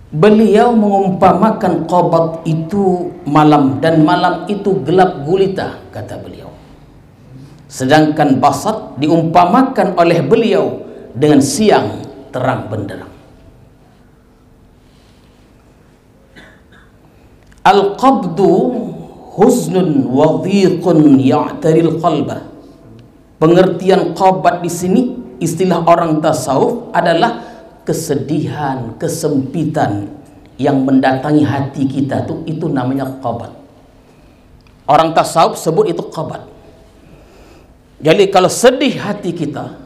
Beliau mengumpamakan qabad itu malam, dan malam itu gelap gulita, kata beliau. Sedangkan basat diumpamakan oleh beliau dengan siang terang benderang. Al-qabdu huznun wa dhiqun ya'taril qalbah. Pengertian qabad di sini, istilah orang tasawuf, adalah kesedihan, kesempitan yang mendatangi hati kita tuh, itu namanya qabad. Orang tasawuf sebut itu qabad. Jadi kalau sedih hati kita,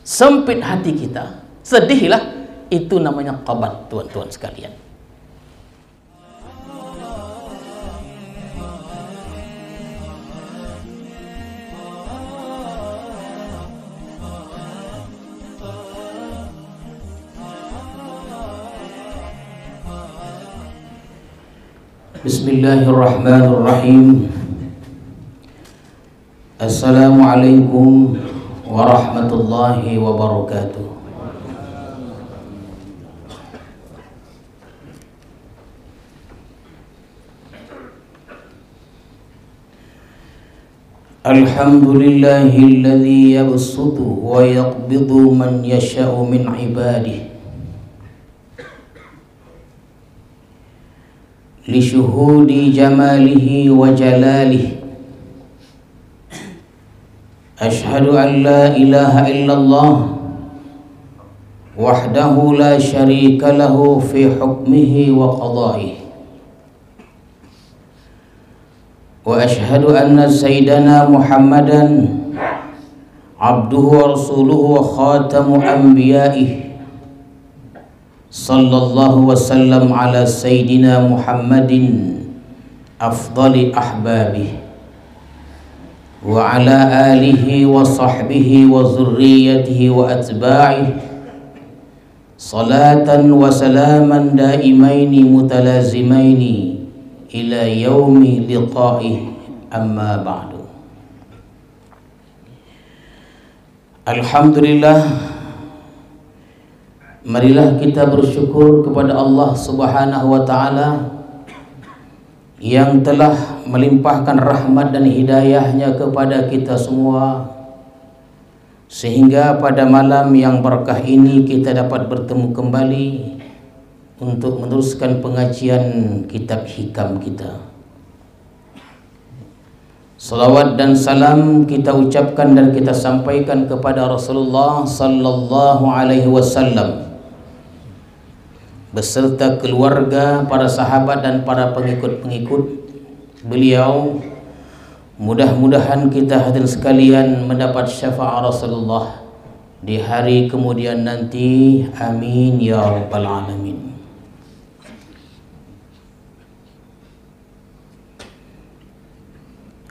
sempit hati kita, sedihlah, itu namanya qabad, tuan-tuan sekalian. Bismillahirrahmanirrahim. Assalamualaikum warahmatullahi wabarakatuh. Alhamdulillahilladzi yabsutu wa yaqbidu man yasha'u min ibadihi li syuhudi jamalihi wa jalalihi. Ashhadu an la ilaha illallah wahdahu la syarika lahu fi hukmihi wa qada'ihi. Wa ashhadu anna sayyidana Muhammadan abduhu wa rasuluhu wa khatamu anbiya'ihi. Sallallahu wasallam ala sayyidina Muhammadin afdali ahbabihi wa ala alihi wa sahbihi wa zurriyatihi wa atba'ihi salatan wa salaman daimaini mutalazimaini ila yaumi liqa'ihi, amma ba'du. Alhamdulillah, marilah kita bersyukur kepada Allah Subhanahu wa ta'ala yang telah melimpahkan rahmat dan hidayahnya kepada kita semua, sehingga pada malam yang berkah ini kita dapat bertemu kembali untuk meneruskan pengajian kitab hikam kita. Salawat dan salam kita ucapkan dan kita sampaikan kepada Rasulullah sallallahu alaihi wasallam beserta keluarga, para sahabat dan para pengikut-pengikut beliau. Mudah-mudahan kita hadirin sekalian mendapat syafaat Rasulullah di hari kemudian nanti. Amin ya rabbal alamin.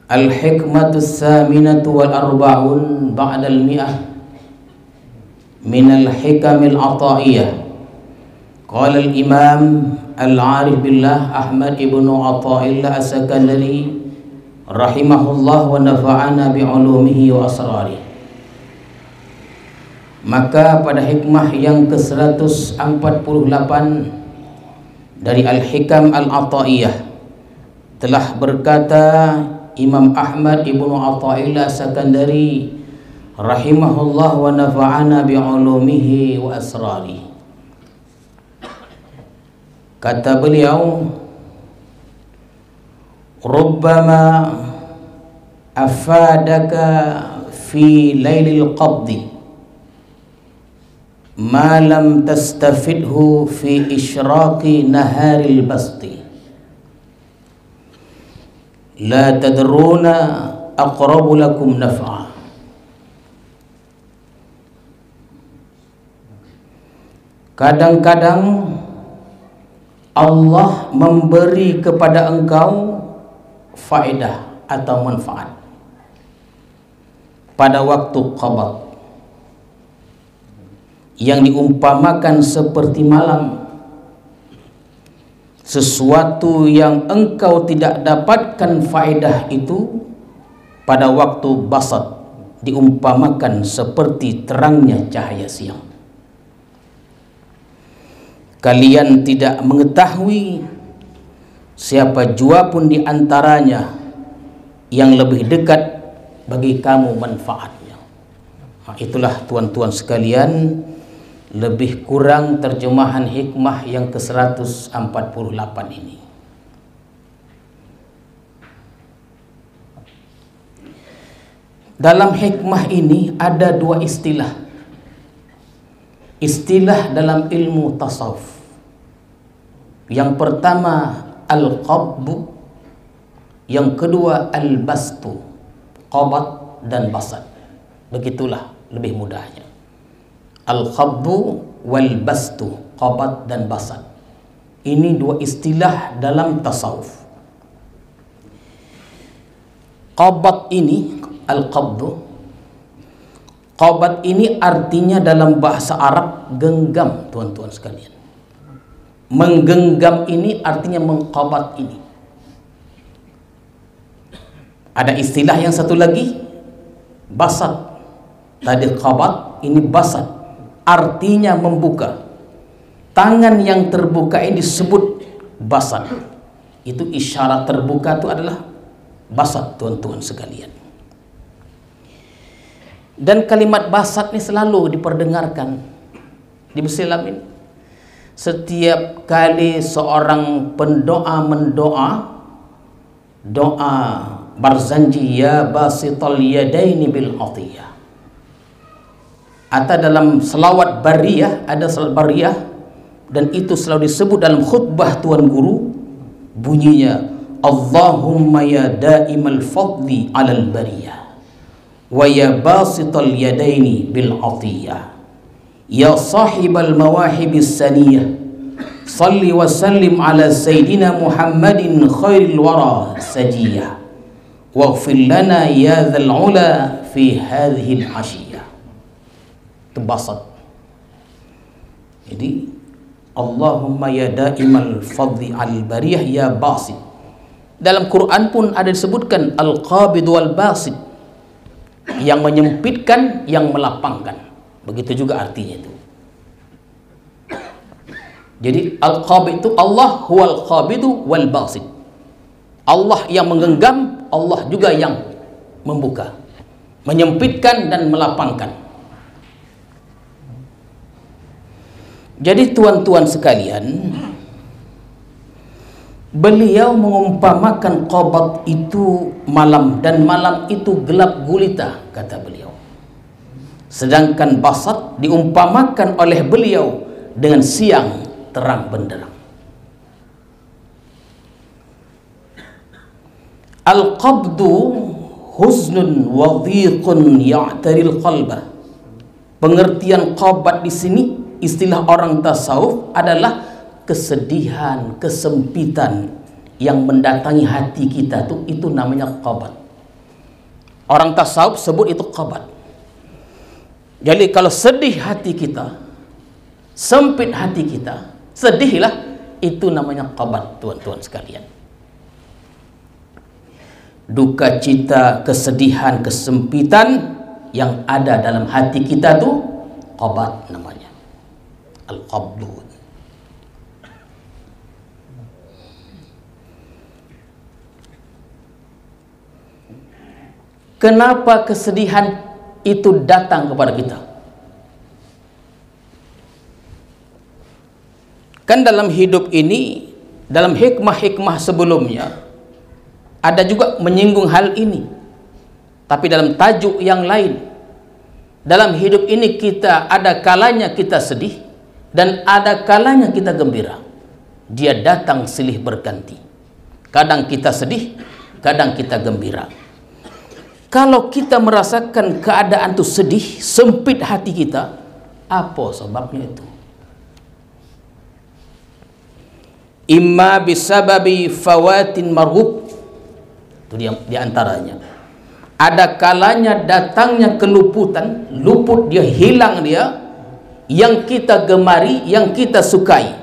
Al-hikmatu tsaminatu wal arba'un ba'dal mi'ah min al-hikamil ata'iyah. Qala al-imam al-arif billah Ahmad ibnu Atha'illah as-Sakandari rahimahullah wa nafa'ana bi'ulumihi wa asrarih. Maka pada hikmah yang ke-148 dari Al-Hikam Al-Ata'iyah telah berkata Imam Ahmad ibnu Atha'illah as-Sakandari rahimahullah wa nafa'ana bi'ulumihi wa asrarih. Kata beliau, rubbama afadaka fi lailil qabdi ma lam tastafidhu fi isyraqi naharil basti. La tadruna aqrabu lakum naf'a. Kadang-kadang Allah memberi kepada engkau faedah atau manfaat pada waktu qabad yang diumpamakan seperti malam. Sesuatu yang engkau tidak dapatkan faedah itu pada waktu basat diumpamakan seperti terangnya cahaya siang. kalian tidak mengetahui siapa jua pun di antaranya yang lebih dekat bagi kamu manfaatnya. Nah, itulah tuan-tuan sekalian, lebih kurang terjemahan hikmah yang ke-148 ini. Dalam hikmah ini ada dua istilah. Istilah dalam ilmu tasawuf. Yang pertama al-qabdu, yang kedua al-bastu, qabad dan basad. Begitulah lebih mudahnya. Al-qabdu wal bastu, qabad dan basad. Ini dua istilah dalam tasawuf. Qabad ini, al-qabdu, qabad ini artinya dalam bahasa Arab genggam, tuan-tuan sekalian. Menggenggam ini artinya mengqabad ini. Ada istilah yang satu lagi, basad. Tadi qabad, ini basad. Artinya membuka. Tangan yang terbuka ini disebut basad. Itu isyarat terbuka itu adalah basad, tuan-tuan sekalian. Dan kalimat basad ini selalu diperdengarkan di Islam ini. Setiap kali seorang pendoa mendoa doa Barzanji, ya basital yadaini bil atiyah. Atau dalam selawat bariyah, ada selawat bariyah, dan itu selalu disebut dalam khutbah Tuan Guru, bunyinya Allahumma ya daimal fadli alal bariyah wa ya basital yadaini bil atiyah ya sahibal mawahibis saniyah salli wa sallim ala sayyidina Muhammadin khairil wara sajiyah waghfir lana ya dhal ula fi hadhihi al-ashiyah. Basad. Jadi Allahumma ya daimal fadli al bariyah ya basid. Dalam Quran pun ada disebutkan al-qabid wal basid, yang menyempitkan, yang melapangkan. Begitu juga artinya itu. Jadi al-qabid itu Allah huwal qabidu wal basid. Allah yang menggenggam, Allah juga yang membuka, menyempitkan dan melapangkan. Jadi tuan-tuan sekalian, beliau mengumpamakan qabad itu malam, dan malam itu gelap gulita, kata beliau. Sedangkan basad diumpamakan oleh beliau dengan siang terang benderang. Al-qabdu huznun wa dhiqun ya'taril qalbah. Pengertian qabad di sini, istilah orang tasawuf, adalah kesedihan, kesempitan yang mendatangi hati kita tuh, itu namanya qabad. Orang tasawuf sebut itu qabad. Jadi kalau sedih hati kita, sempit hati kita, sedihlah, itu namanya qabad, tuan-tuan sekalian. Duka cita, kesedihan, kesempitan yang ada dalam hati kita tuh qabad namanya. Al-qabdu. Kenapa kesedihan itu datang kepada kita? Kan dalam hidup ini, dalam hikmah-hikmah sebelumnya, ada juga menyinggung hal ini, tapi dalam tajuk yang lain. Dalam hidup ini kita ada kalanya kita sedih, dan ada kalanya kita gembira. Dia datang silih berganti. Kadang kita sedih, kadang kita gembira. Kalau kita merasakan keadaan itu sedih, sempit hati kita, apa sebabnya itu? Imma bisababi fawatin marhub. Itu di antaranya. Ada kalanya datangnya keluputan, luput dia, hilang dia, yang kita gemari, yang kita sukai.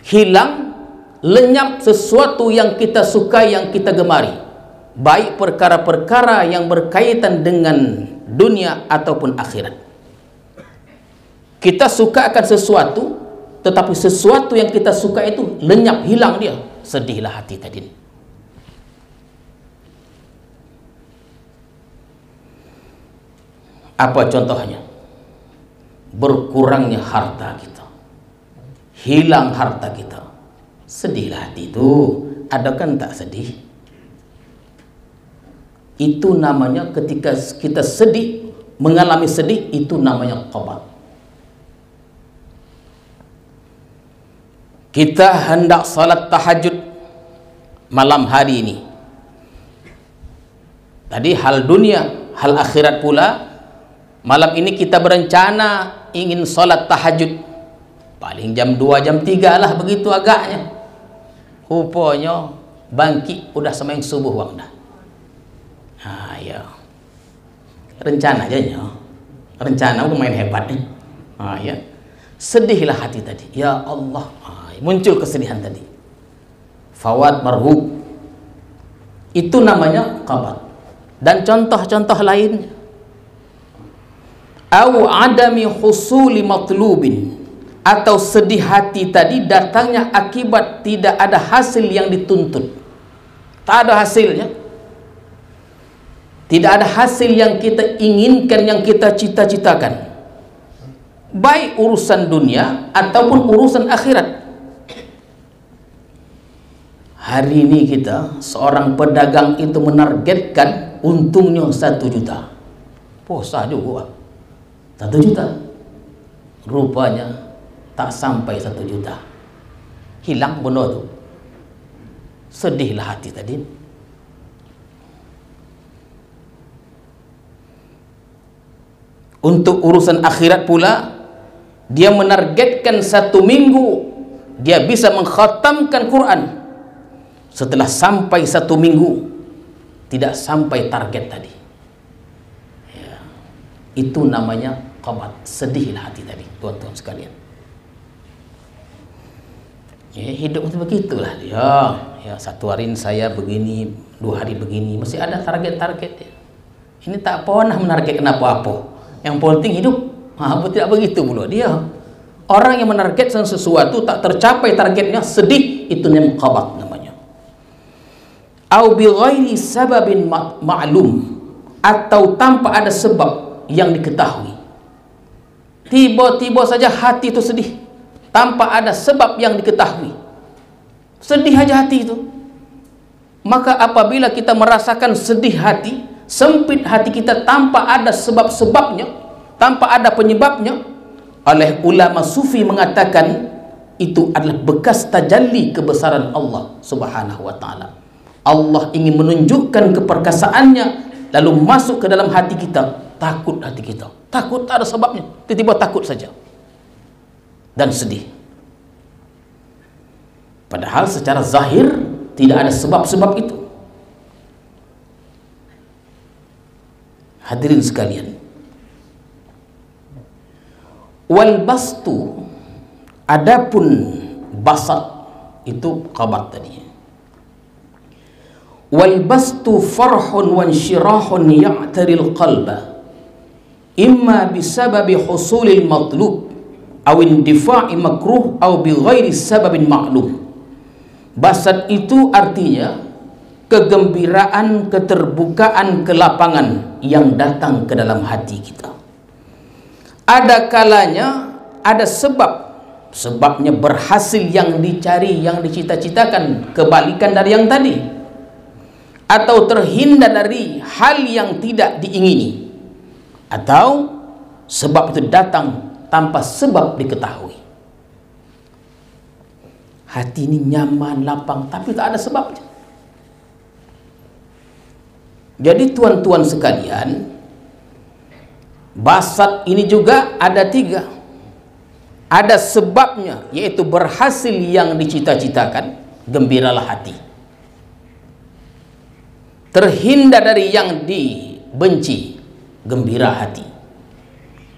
Hilang, lenyap sesuatu yang kita sukai, yang kita gemari. Baik perkara-perkara yang berkaitan dengan dunia ataupun akhirat. Kita suka akan sesuatu, tetapi sesuatu yang kita suka itu lenyap, hilang dia, sedihlah hati tadi. Apa contohnya? Berkurangnya harta kita, hilang harta kita, sedihlah hati itu. Ada kan tak sedih? Itu namanya ketika kita sedih, mengalami sedih, itu namanya qabat. Kita hendak salat tahajud malam hari ini. Tadi hal dunia, hal akhirat pula. Malam ini kita berencana ingin salat tahajud. Paling jam 2, jam 3 lah, begitu agaknya. Rupanya bangkit udah sembahyang subuh wang dah. Ya. Rencana aja ya. Rencana bukan main hebat nih. Ya. Sedihlah hati tadi. Ya Allah. Muncul kesedihan tadi. Fawat marhub. Itu namanya qabat. Dan contoh-contoh lainnya. Au adami husuli matlubin, atau sedih hati tadi datangnya akibat tidak ada hasil yang dituntut. Tak ada hasilnya. Tidak ada hasil yang kita inginkan, yang kita cita-citakan. Baik urusan dunia ataupun urusan akhirat. Hari ini kita, seorang pedagang itu menargetkan untungnya 1 juta. Puasa juga 1 juta. Rupanya tak sampai 1 juta. Hilang benda tu. Sedihlah hati tadi. Untuk urusan akhirat pula, dia menargetkan 1 minggu dia bisa mengkhatamkan Quran. Setelah sampai 1 minggu tidak sampai target tadi. Ya. Itu namanya qabat. Sedihlah hati tadi, tuan-tuan sekalian. Ya, hidup itu begitulah dia. Ya, 1 hari saya begini, 2 hari begini, mesti ada target-target ya. Ini tak pernah menargetkan apa-apa. Yang penting hidup. Tidak begitu pula dia. Orang yang menargetkan sesuatu tak tercapai targetnya, sedih, itu namanya qabat namanya. Au bi ghairi sababin ma'lum, atau tanpa ada sebab yang diketahui. Tiba-tiba saja hati itu sedih tanpa ada sebab yang diketahui. Sedih aja hati itu. Maka apabila kita merasakan sedih hati, sempit hati kita tanpa ada sebab-sebabnya, tanpa ada penyebabnya, oleh ulama sufi mengatakan itu adalah bekas tajalli kebesaran Allah Subhanahu wa taala. Allah ingin menunjukkan keperkasaannya, lalu masuk ke dalam hati kita. Takut hati kita, takut tak ada sebabnya, tiba-tiba takut saja dan sedih. Padahal secara zahir tidak ada sebab-sebab itu. Hadirin sekalian, wal bastu, adapun basat itu qabat tadi. Wal bastu farhun wa insyirahun ya'taril qalba, imma bisababi husulil matlub aw indifa'i makruh aw bi ghairi sababin ma'lum. Basat itu artinya kegembiraan, keterbukaan, kelapangan yang datang ke dalam hati kita. Ada kalanya ada sebabnya berhasil yang dicari, yang dicita-citakan, kebalikan dari yang tadi, atau terhindar dari hal yang tidak diingini, atau sebab itu datang tanpa sebab diketahui. Hati ini nyaman, lapang, tapi tak ada sebabnya. Jadi tuan-tuan sekalian, basat ini juga ada 3. Ada sebabnya, yaitu berhasil yang dicita-citakan, gembiralah hati. Terhindar dari yang dibenci, gembira hati.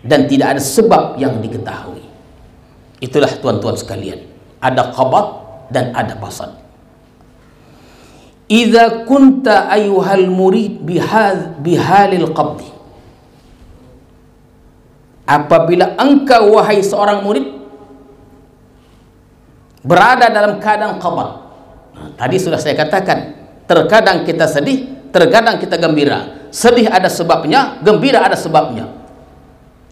Dan tidak ada sebab yang diketahui. Itulah tuan-tuan sekalian, ada qabat dan ada basat. Idza kunta ayyuhal murid bihalil qabdi, apabila engkau wahai seorang murid berada dalam keadaan qabad. Nah, tadi sudah saya katakan, terkadang kita sedih, terkadang kita gembira. Sedih ada sebabnya, gembira ada sebabnya,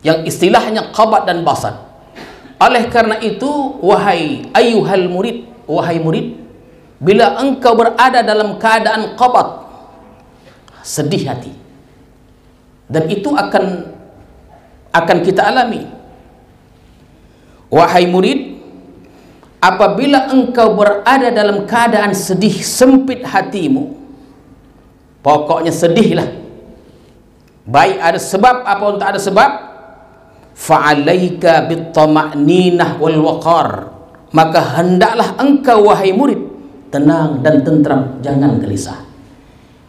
yang istilahnya qabad dan basad. Oleh karena itu, wahai ayyuhal murid, wahai murid, bila engkau berada dalam keadaan qabad, sedih hati, dan itu akan kita alami. Wahai murid, apabila engkau berada dalam keadaan sedih, sempit hatimu, pokoknya sedihlah, baik ada sebab apa untuk ada sebab, fa'alaika bittama'ninah wal waqar, maka hendaklah engkau wahai murid tenang dan tentram, jangan gelisah.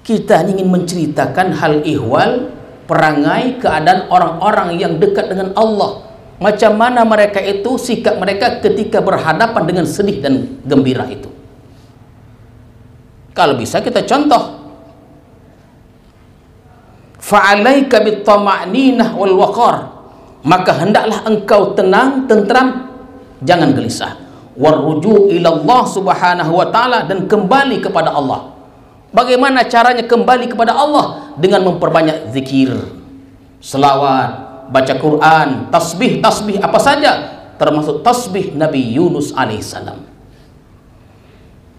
Kita ingin menceritakan hal ihwal, perangai, keadaan orang-orang yang dekat dengan Allah. Macam mana mereka itu, sikap mereka ketika berhadapan dengan sedih dan gembira itu. Kalau bisa kita contoh. Fa'alaika bittama'ninah wal waqar, maka hendaklah engkau tenang, tentram, jangan gelisah. Warruju' ila Allah subhanahu wa ta'ala, dan kembali kepada Allah. Bagaimana caranya kembali kepada Allah? Dengan memperbanyak zikir, selawat, baca Quran, tasbih apa saja, termasuk tasbih Nabi Yunus alaihissalam.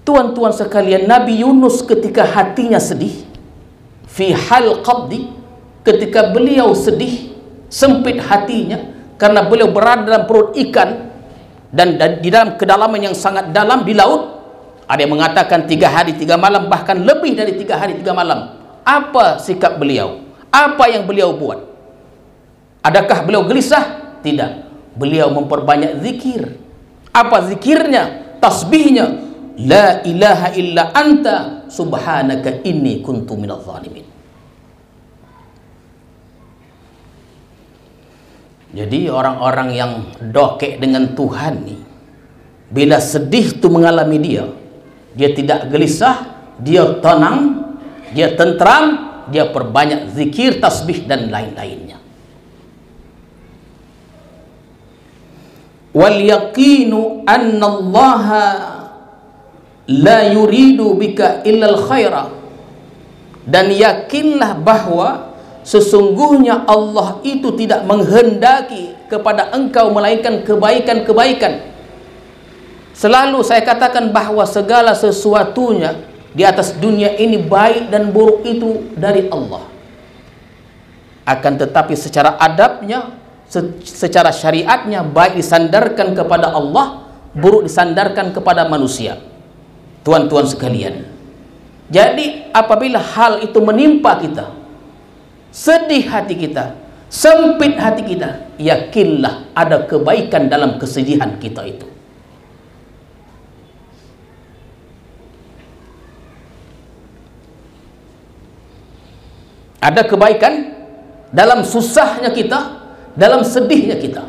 Tuan-tuan sekalian, Nabi Yunus ketika hatinya sedih, fi hal qabdi, ketika beliau sedih, sempit hatinya karena beliau berada dalam perut ikan dan di dalam kedalaman yang sangat dalam di laut. Ada yang mengatakan 3 hari 3 malam, bahkan lebih dari 3 hari 3 malam. Apa sikap beliau? Apa yang beliau buat? Adakah beliau gelisah? Tidak. Beliau memperbanyak zikir. Apa zikirnya? Tasbihnya, la ilaha illa anta subhanaka inni kuntu minadh dhalimin. Jadi orang-orang yang dokek dengan Tuhan nih, bila sedih itu mengalami dia tidak gelisah, dia tenang, dia tentram, dia perbanyak zikir, tasbih dan lain-lainnya. Wal yaqinu anna Allah la yuridu bika illal khaira, dan yakinlah bahwa sesungguhnya Allah itu tidak menghendaki kepada engkau melainkan kebaikan-kebaikan. Selalu saya katakan bahwa segala sesuatunya di atas dunia ini baik dan buruk itu dari Allah. Akan tetapi secara adabnya, secara syariatnya, baik disandarkan kepada Allah, buruk disandarkan kepada manusia. Tuan-tuan sekalian, jadi apabila hal itu menimpa kita, sedih hati kita, sempit hati kita, yakinlah ada kebaikan dalam kesedihan kita itu. Ada kebaikan dalam susahnya kita, dalam sedihnya kita,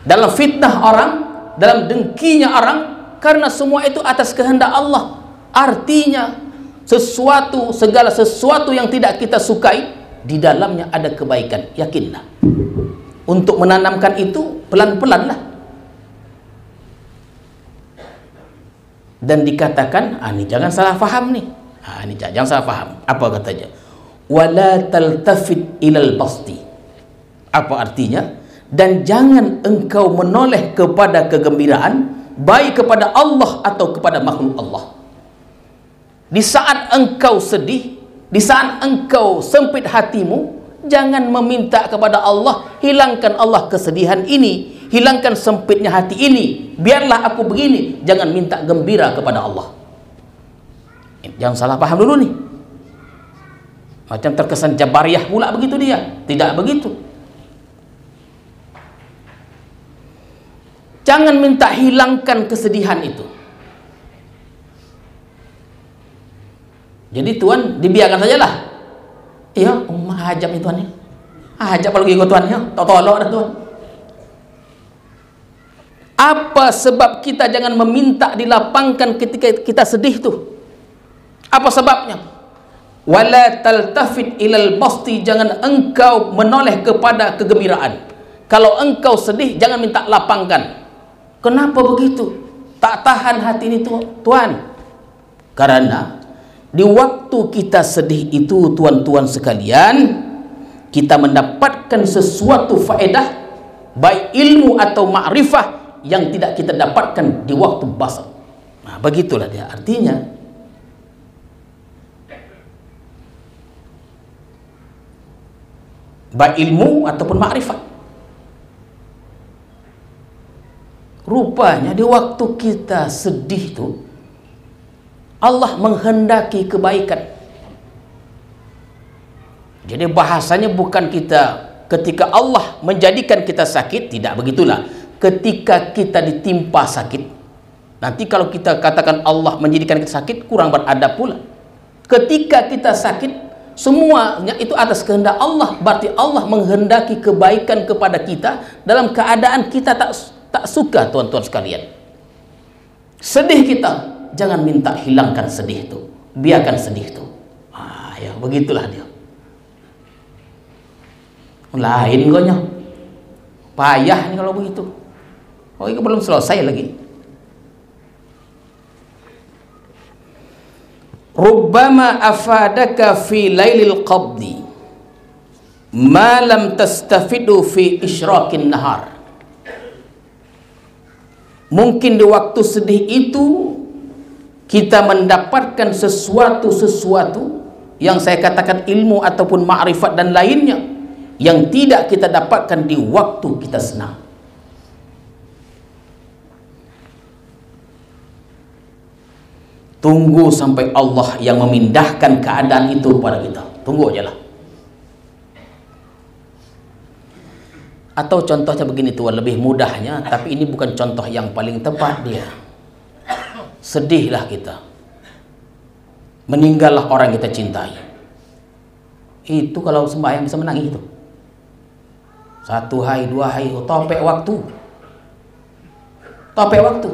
dalam fitnah orang, dalam dengkinya orang, karena semua itu atas kehendak Allah. Artinya segala sesuatu yang tidak kita sukai, di dalamnya ada kebaikan. Yakinlah. Untuk menanamkan itu pelan-pelanlah. Dan dikatakan, ini jangan salah faham nih. Ini jangan salah faham. Apa katanya? Wala taltafit ilal basti. Apa artinya? Dan jangan engkau menoleh kepada kegembiraan, baik kepada Allah atau kepada makhluk Allah. Di saat engkau sedih, di saat engkau sempit hatimu, jangan meminta kepada Allah, hilangkan Allah kesedihan ini, hilangkan sempitnya hati ini, biarlah aku begini. Jangan minta gembira kepada Allah. Jangan salah paham dulu nih. Macam terkesan Jabariyah pula begitu dia. Tidak begitu. Jangan minta hilangkan kesedihan itu. Jadi Tuhan dibiarkan sajalah. Iya, hajab nih Tuhan ya. Hajab kalau gitu Tuhan ya. Tolong dah Tuhan. Apa sebab kita jangan meminta dilapangkan ketika kita sedih tuh? Apa sebabnya? Wala taltafit ilal basti, jangan engkau menoleh kepada kegembiraan. Kalau engkau sedih, jangan minta lapangkan. Kenapa begitu? tak tahan hati ini Tuan. Karena di waktu kita sedih itu tuan-tuan sekalian, kita mendapatkan sesuatu faedah, baik ilmu atau ma'rifah yang tidak kita dapatkan di waktu basah. Nah, begitulah dia artinya. Baik ilmu ataupun ma'rifat. Rupanya di waktu kita sedih itu Allah menghendaki kebaikan. Jadi bahasanya bukan kita ketika Allah menjadikan kita sakit, tidak begitulah. Ketika kita ditimpa sakit, nanti kalau kita katakan Allah menjadikan kita sakit, kurang beradab pula. Ketika kita sakit, semuanya itu atas kehendak Allah, berarti Allah menghendaki kebaikan kepada kita dalam keadaan kita tak suka, tuan-tuan sekalian. Sedih kita, jangan minta hilangkan sedih itu, biarkan sedih itu. Ya begitulah dia. Lain gonya, payah nih kalau begitu. Oh, itu belum selesai lagi. Rubbama afadaka fi lailil qabdi ma lam tastafidu fi isyraqin nahar. Mungkin di waktu sedih itu kita mendapatkan sesuatu yang saya katakan ilmu ataupun ma'rifat dan lainnya yang tidak kita dapatkan di waktu kita senang. Tunggu sampai Allah yang memindahkan keadaan itu kepada kita. Tunggu aja lah. Atau contohnya begini tuan, lebih mudahnya, tapi ini bukan contoh yang paling tepat dia. Sedihlah kita, meninggallah orang yang kita cintai. Itu kalau sembahyang bisa menangis itu. 1 hari, 2 hari, topek waktu. Topek waktu.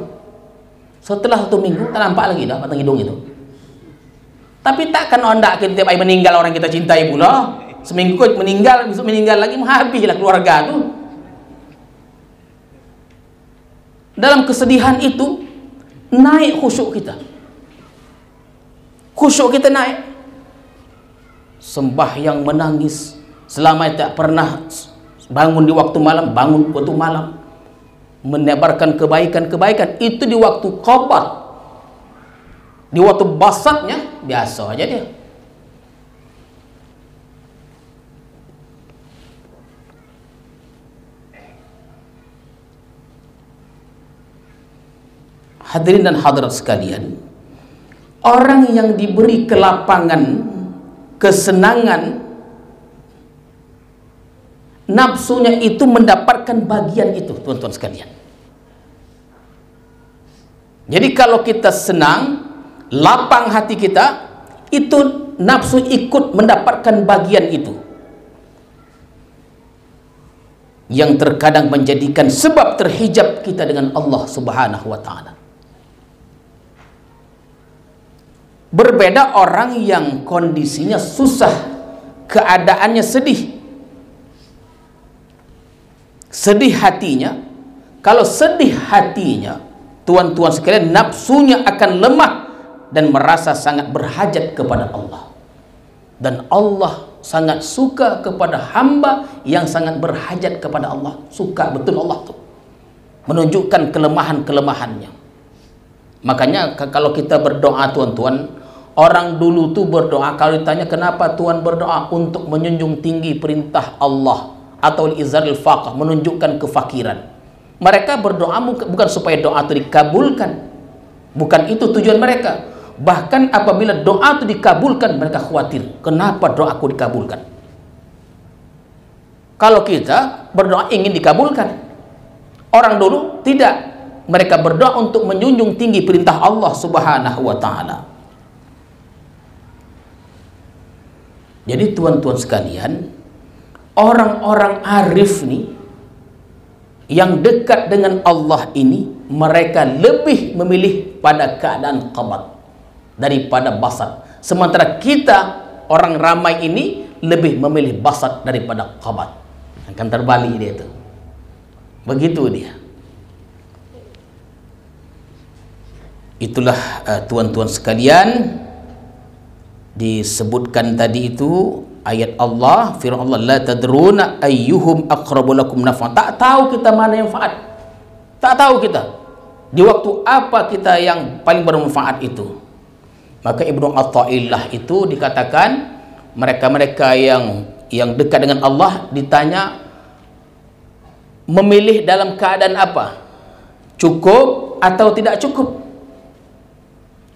Setelah 1 minggu, tak nampak lagi dah batang hidung itu. Tapi takkan ondak kita tiap hari meninggal orang kita cintai pula. Seminggu kau meninggal, besok meninggal lagi, habislah keluarga tu. Dalam kesedihan itu naik khusyuk kita. Khusyuk kita naik. Sembahyang menangis, selama tak pernah bangun di waktu malam, bangun waktu malam. Menebarkan kebaikan-kebaikan itu di waktu qabat. Di waktu basatnya biasa aja dia. Hadirin dan hadirat sekalian, orang yang diberi kelapangan, kesenangan, nafsunya itu mendapatkan bagian itu, tuan-tuan sekalian. Jadi kalau kita senang, lapang hati kita, itu nafsu ikut mendapatkan bagian itu, yang terkadang menjadikan sebab terhijab kita dengan Allah Subhanahu wa ta'ala. Berbeda orang yang kondisinya susah, keadaannya sedih, sedih hatinya. Kalau sedih hatinya, tuan-tuan sekalian, nafsunya akan lemah dan merasa sangat berhajat kepada Allah. Dan Allah sangat suka kepada hamba yang sangat berhajat kepada Allah. Suka betul Allah tuh, menunjukkan kelemahan-kelemahannya. Makanya kalau kita berdoa, tuan-tuan, orang dulu tuh berdoa, kalau ditanya kenapa Tuhan berdoa, untuk menjunjung tinggi perintah Allah atau izharil faqah, menunjukkan kefakiran. Mereka berdoa bukan supaya doa itu dikabulkan, bukan itu tujuan mereka. Bahkan apabila doa itu dikabulkan, mereka khawatir, kenapa doaku dikabulkan? Kalau kita berdoa ingin dikabulkan, orang dulu tidak, mereka berdoa untuk menjunjung tinggi perintah Allah Subhanahu wa ta'ala. Jadi tuan-tuan sekalian, orang-orang arif nih yang dekat dengan Allah ini, mereka lebih memilih pada keadaan qabat daripada basat. Sementara kita orang ramai ini lebih memilih basat daripada qabat. Akan terbalik dia itu. Begitu dia. Itulah tuan-tuan sekalian, disebutkan tadi itu ayat Allah, firman Allah, la tadruna ayyuhum aqrabu lakum naf'a. Tak tahu kita mana yang manfaat, tak tahu kita di waktu apa kita yang paling bermanfaat itu. Maka Ibnu Athaillah itu dikatakan mereka-mereka yang dekat dengan Allah ditanya memilih dalam keadaan apa, cukup atau tidak cukup.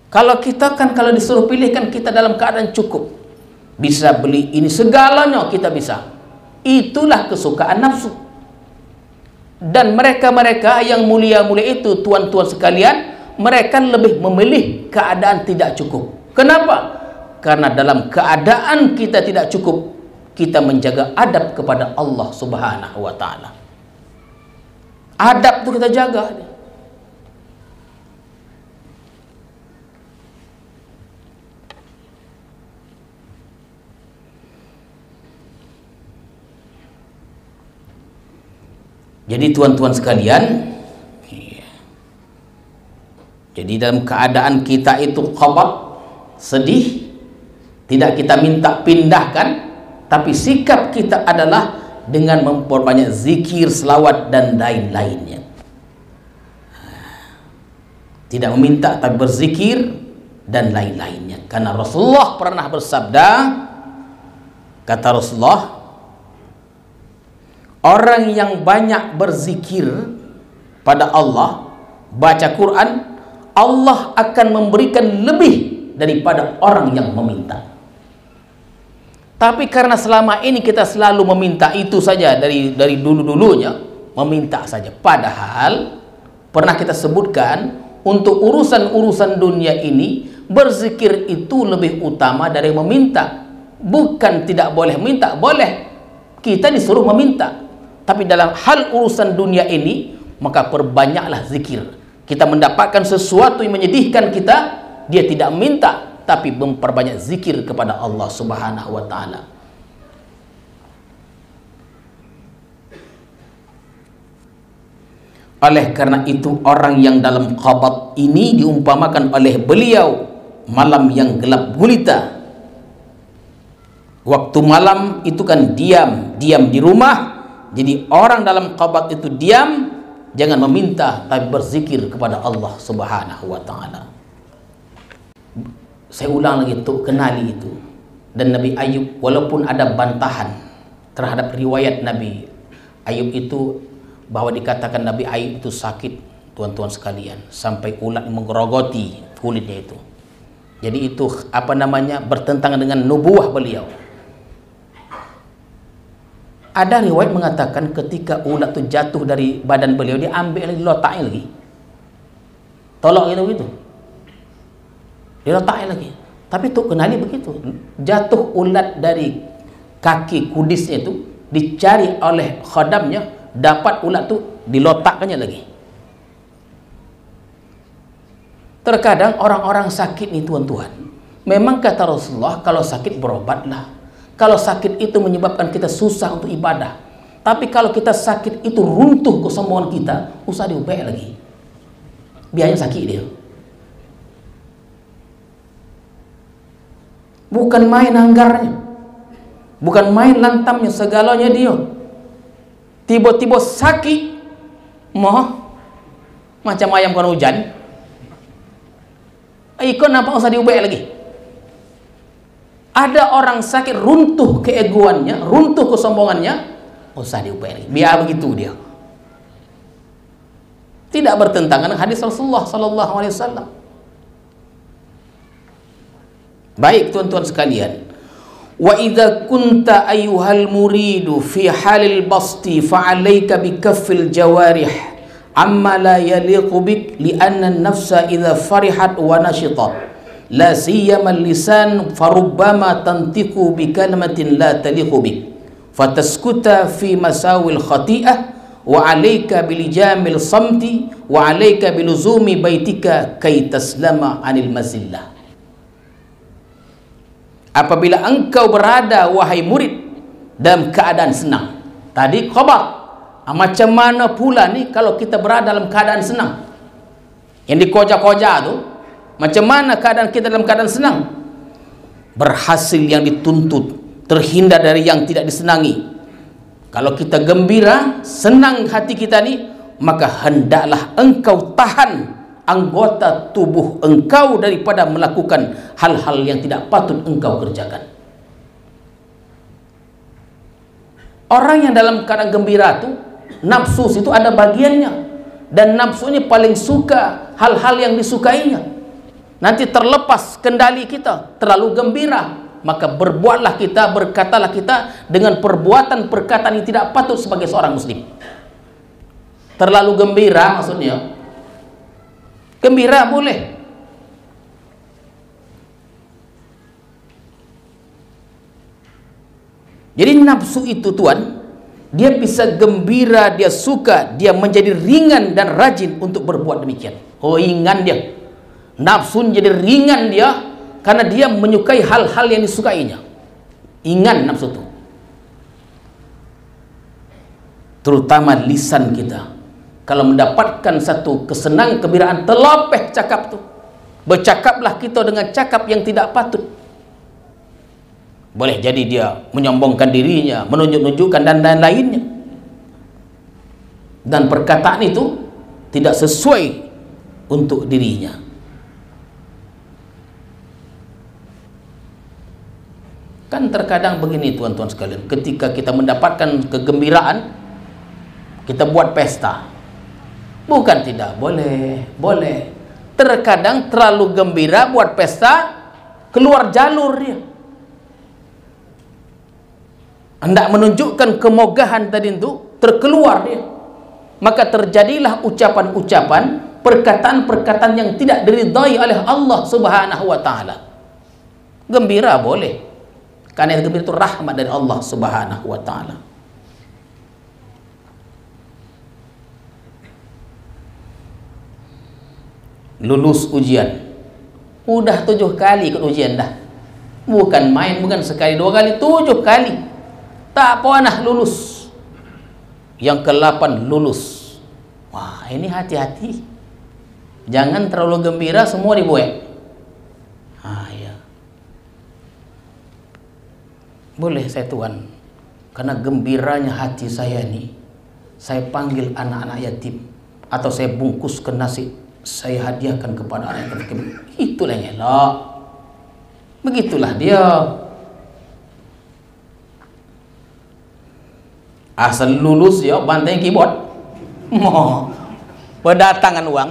Kalau kita kan kalau disuruh pilih kan kita dalam keadaan cukup, bisa beli ini segalanya kita bisa. Itulah kesukaan nafsu. Dan mereka-mereka yang mulia-mulia itu, tuan-tuan sekalian, mereka lebih memilih keadaan tidak cukup. Kenapa? Karena dalam keadaan kita tidak cukup, kita menjaga adab kepada Allah Subhanahu wa ta'ala. Adab itu kita jaga. Jadi tuan-tuan sekalian, jadi dalam keadaan kita itu qabad, sedih, tidak kita minta pindahkan, tapi sikap kita adalah dengan memperbanyak zikir, selawat dan lain-lainnya. Tidak meminta tapi berzikir dan lain-lainnya. Karena Rasulullah pernah bersabda, kata Rasulullah, orang yang banyak berzikir pada Allah, baca Quran, Allah akan memberikan lebih daripada orang yang meminta. Tapi karena selama ini kita selalu meminta itu saja, dari dulu-dulunya meminta saja. Padahal pernah kita sebutkan, untuk urusan-urusan dunia ini berzikir itu lebih utama dari meminta. Bukan tidak boleh minta, boleh, kita disuruh meminta. Tapi dalam hal urusan dunia ini, maka perbanyaklah zikir. Kita mendapatkan sesuatu yang menyedihkan kita, dia tidak minta, tapi memperbanyak zikir kepada Allah Subhanahu wa ta'ala. Oleh karena itu, orang yang dalam qabad ini diumpamakan oleh beliau malam yang gelap gulita. Waktu malam itu kan diam di rumah. Jadi orang dalam qabad itu diam, jangan meminta tapi berzikir kepada Allah Subhanahu wa ta'ala. Saya ulang lagi untuk kenali itu. Dan Nabi Ayub, walaupun ada bantahan terhadap riwayat Nabi Ayub itu, bahwa dikatakan Nabi Ayub itu sakit, tuan-tuan sekalian, sampai ulat menggerogoti kulitnya itu. Jadi itu apa namanya, bertentangan dengan nubuah beliau. Ada riwayat mengatakan ketika ulat itu jatuh dari badan beliau, dia ambil lagi, letaknya lagi, tolak gitu, dia letaknya lagi. Tapi tuh kenali begitu, jatuh ulat dari kaki kudisnya itu, dicari oleh khadamnya, dapat ulat tuh diletakkannya lagi. Terkadang orang-orang sakit nih tuan-tuan, memang kata Rasulullah, kalau sakit berobatlah. Kalau sakit itu menyebabkan kita susah untuk ibadah. Tapi kalau kita sakit itu runtuh kesombongan kita, usah diubah lagi. Biarnya sakit dia. Bukan main anggarnya, bukan main lantamnya, segalanya dia. Tiba-tiba sakit, macam ayam kena hujan. Ikon nampak usah diubah lagi. Ada orang sakit, runtuh keegoannya, runtuh kesombongannya, usah diubah lagi. Biar begitu dia. Tidak bertentangan dengan hadis Rasulullah sallallahu alaihi wasallam. Baik tuan-tuan sekalian, wa idza kunta ayyuhal muridu fi halil basti fa 'alaika bi kaffil jawarih amma la yaliqu bik li anna an-nafsa idza farihat wa nashitat la siyama al-lisan farubbama tantiqu bi kalimatin la taliqu bik fataskuta fi masawil khati'ah wa 'alaika bilijamil samti wa 'alaika biluzumi baitika kay taslama 'anil mazillah. Apabila engkau berada wahai murid dalam keadaan senang, tadi khabar, macam mana pula nih kalau kita berada dalam keadaan senang? yang dikoja-koja tuh, macam mana keadaan kita dalam keadaan senang? Berhasil yang dituntut, terhindar dari yang tidak disenangi. Kalau kita gembira, senang hati kita nih, maka hendaklah engkau tahan anggota tubuh engkau daripada melakukan hal-hal yang tidak patut engkau kerjakan. Orang yang dalam keadaan gembira tuh, nafsu itu ada bagiannya, dan nafsunya paling suka hal-hal yang disukainya. Nanti terlepas kendali kita, terlalu gembira, maka berbuatlah kita, berkatalah kita dengan perbuatan perkataan yang tidak patut sebagai seorang muslim. Terlalu gembira maksudnya, gembira boleh, jadi nafsu itu tuan, dia bisa gembira, dia suka, dia menjadi ringan dan rajin untuk berbuat demikian. Oh, ringan dia, nafsu jadi ringan dia karena dia menyukai hal-hal yang disukainya. Ringan nafsu itu, terutama lisan kita. Kalau mendapatkan satu kesenangan, kegembiraan, terlopeh cakap tuh, bercakaplah kita dengan cakap yang tidak patut. Boleh jadi dia menyombongkan dirinya, menunjuk-nunjukkan dan lain-lainnya, dan perkataan itu tidak sesuai untuk dirinya. Kan terkadang begini tuan-tuan sekalian, ketika kita mendapatkan kegembiraan, kita buat pesta. Bukan tidak boleh, boleh. Terkadang terlalu gembira buat pesta, keluar jalur dia. Hendak menunjukkan kemogahan tadi itu, terkeluar dia. Maka terjadilah ucapan-ucapan, perkataan-perkataan yang tidak diridhai oleh Allah Subhanahu wa taala. Gembira boleh, karena gembira itu rahmat dari Allah Subhanahu wa taala. Lulus ujian, udah 7 kali ikut ujian dah, bukan main, bukan sekali 2 kali, 7 kali tak pernah lulus. Yang ke-8 lulus. Wah, ini hati-hati, jangan terlalu gembira semua dibuat. Ya, boleh saya tuan, karena gembiranya hati saya nih, saya panggil anak-anak yatim, atau saya bungkuskan nasi, saya hadiahkan kepada anak yatim. Itulah yang elok, begitulah dia. Asal lulus ya bantai keyboard, mau berdatangan uang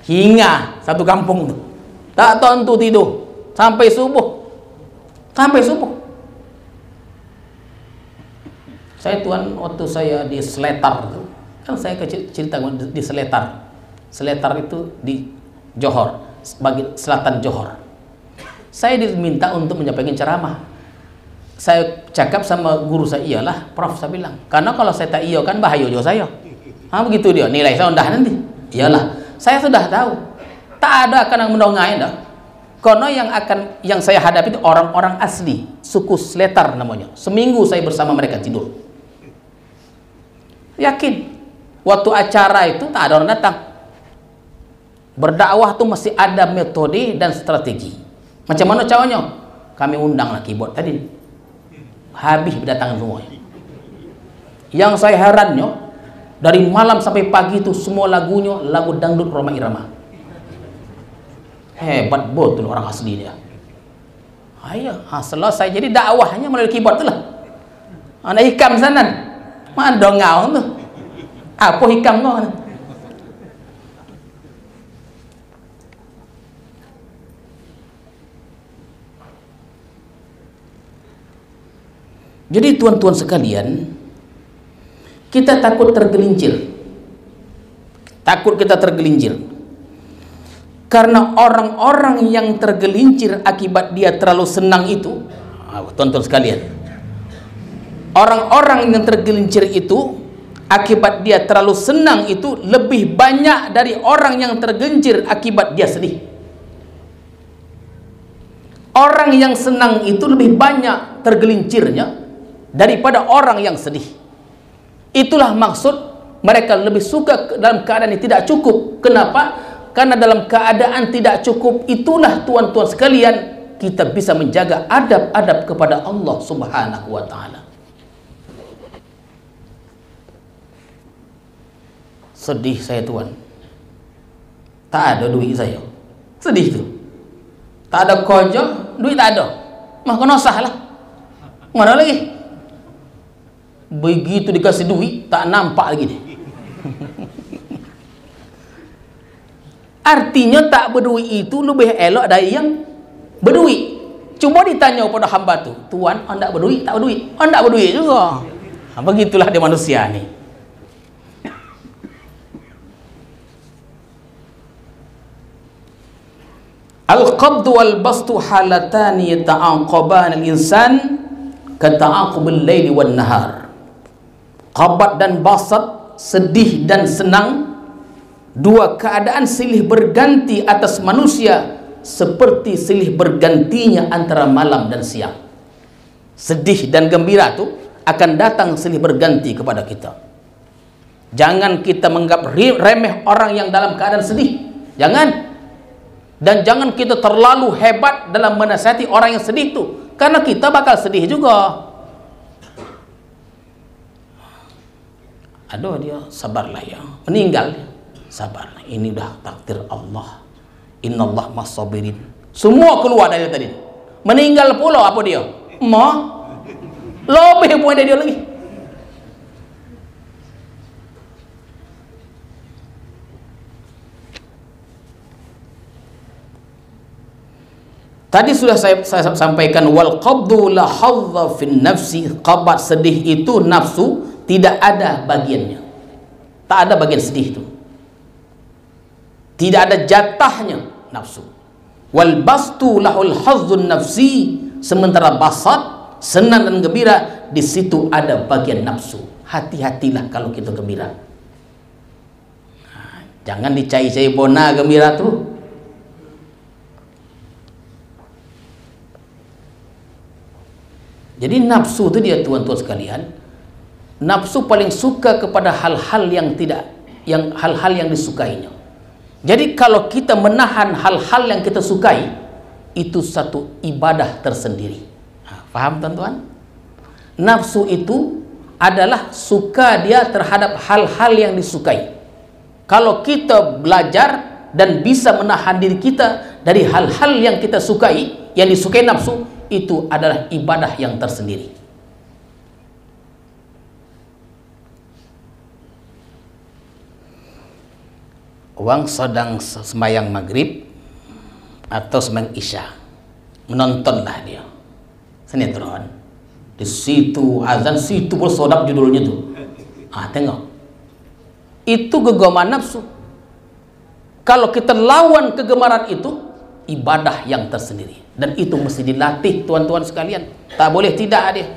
hingga satu kampung tuh tak tentu tidur sampai subuh, Saya tuan, waktu saya di Seletar tuh, kan saya cerita di Seletar. Seletar itu di Johor, bagian selatan Johor. Saya diminta untuk menyampaikan ceramah. Saya cakap sama guru saya, iyalah Prof, saya bilang, karena kalau saya tak iya kan bahaya juga saya. Begitu dia, nilai saya rendah nanti. Iyalah, saya sudah tahu, tak ada akan yang mendongai dah. Karena yang saya hadapi itu orang-orang asli suku Seletar namanya. Seminggu saya bersama mereka tidur. Yakin, waktu acara itu tak ada orang datang. Berdakwah tuh masih ada metode dan strategi. Macam mana caranya? Kami undanglah keyboard tadi, habis berdatangan semuanya. Yang saya herannya, dari malam sampai pagi itu semua lagunya lagu dangdut Rhoma Irama. Hebat betul orang asli dia. Selesai jadi dakwahnya melalui keyboard itulah. Anak hikam sana, mana dongau tuh? Apa hikam kau? Jadi tuan-tuan sekalian, kita takut tergelincir. Takut kita tergelincir. Karena orang-orang yang tergelincir akibat dia terlalu senang itu, tuan-tuan sekalian, orang-orang yang tergelincir itu akibat dia terlalu senang itu lebih banyak dari orang yang tergelincir akibat dia sedih. Orang yang senang itu lebih banyak tergelincirnya daripada orang yang sedih. Itulah maksud Mereka lebih suka dalam keadaan yang tidak cukup. Kenapa? Karena dalam keadaan tidak cukup itulah tuan-tuan sekalian, kita bisa menjaga adab-adab kepada Allah Subhanahu wa ta'ala. Sedih saya tuan, tak ada duit saya. Sedih tu. Tak ada kerja, duit tak ada. Mah kena sah lah. Mana lagi? Begitu dikasih duit, tak nampak lagi dia. Artinya tak berduit itu lebih elok dari yang berduit. Cuba ditanya pada hamba tu, tuan, anda berduit, tak berduit? Anda berduit juga. Begitulah dia manusia ni. Al-qabdu wal-bastu halatani yata'aqaban al-insan kata'aqubul laili wan nahar. Qabad dan basat, sedih dan senang, dua keadaan silih berganti atas manusia seperti silih bergantinya antara malam dan siang. Sedih dan gembira tu akan datang silih berganti kepada kita. Jangan kita menganggap remeh orang yang dalam keadaan sedih. Jangan. Dan jangan kita terlalu hebat dalam menasihati orang yang sedih tu, karena kita bakal sedih juga. Aduh, dia sabarlah ya, meninggal dia. Sabarlah, ini udah takdir Allah. Innallah mas-sabirin. Semua keluar dari tadi. Meninggal pula apa dia? Lebih pun dari dia lagi. Tadi sudah saya sampaikan, wal qabdu la hadza fin nafsi. Qabad, sedih itu nafsu tidak ada bagiannya. Tak ada bagian sedih itu. Tidak ada jatahnya nafsu. Wal bastu lahul hazzun nafsi. Sementara basat, senang dan gembira, di situ ada bagian nafsu. Hati-hatilah kalau kita gembira. Jangan dicai-cai bona gembira tu. Jadi nafsu itu dia tuan-tuan sekalian, nafsu paling suka kepada hal-hal yang hal-hal yang disukainya. Jadi kalau kita menahan hal-hal yang kita sukai, itu satu ibadah tersendiri. Faham tuan-tuan? Nafsu itu adalah suka dia terhadap hal-hal yang disukai. Kalau kita belajar dan bisa menahan diri kita dari hal-hal yang kita sukai, yang disukai nafsu, itu adalah ibadah yang tersendiri. Orang sedang sembahyang maghrib atau sembahyang isya, menontonlah dia sinetron. Di situ azan, situ bersodap judulnya tuh. Tengok. Itu kegemaran nafsu. Kalau kita lawan kegemaran itu, ibadah yang tersendiri. Dan itu mesti dilatih tuan-tuan sekalian. Tak boleh tidak ada.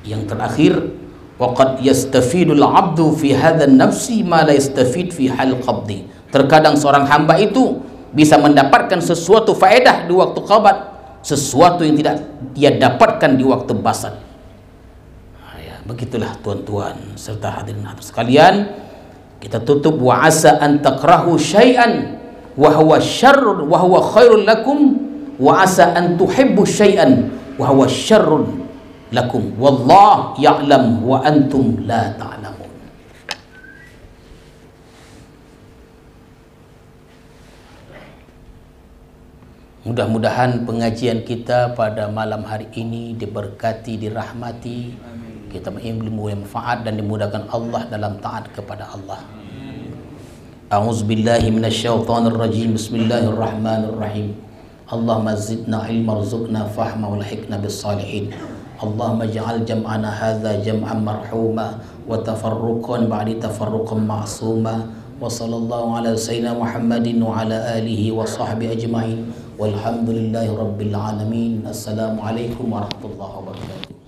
Yang terakhir, waqad yastafidul 'abdu fi hadzal nafsi ma la yastafid fi hal qabdi. Terkadang seorang hamba itu bisa mendapatkan sesuatu faedah di waktu qabad, sesuatu yang tidak dia dapatkan di waktu basat. Begitulah tuan-tuan serta hadirin sekalian. Kita tutup, wa asa an takrahu syai'an wa huwa syarrun wa huwa khairul lakum, wa asa an tuhibbu syai'an wa huwa syarrun lakum wallahu ya'lam wa antum la ta'lamun. Mudah-mudahan pengajian kita pada malam hari ini diberkati, dirahmati, kita berilmu yang manfaat dan dimudahkan Allah dalam taat kepada Allah. A'udzubillahi minasyaitonir rajim. Bismillahirrahmanirrahim. Allahumma zidna ilma warzuqna fahma walhiqna bis-salihin. Allahumma ij'al jam'ana hadza jam'an marhuma wa tafarruqan ba'di tafarruqan ma'suma. Wa sallallahu ala sayyidina Muhammadin wa ala alihi wa sahbihi ajma'in. Walhamdulillahi rabbil alamin. Assalamualaikum warahmatullahi wabarakatuh.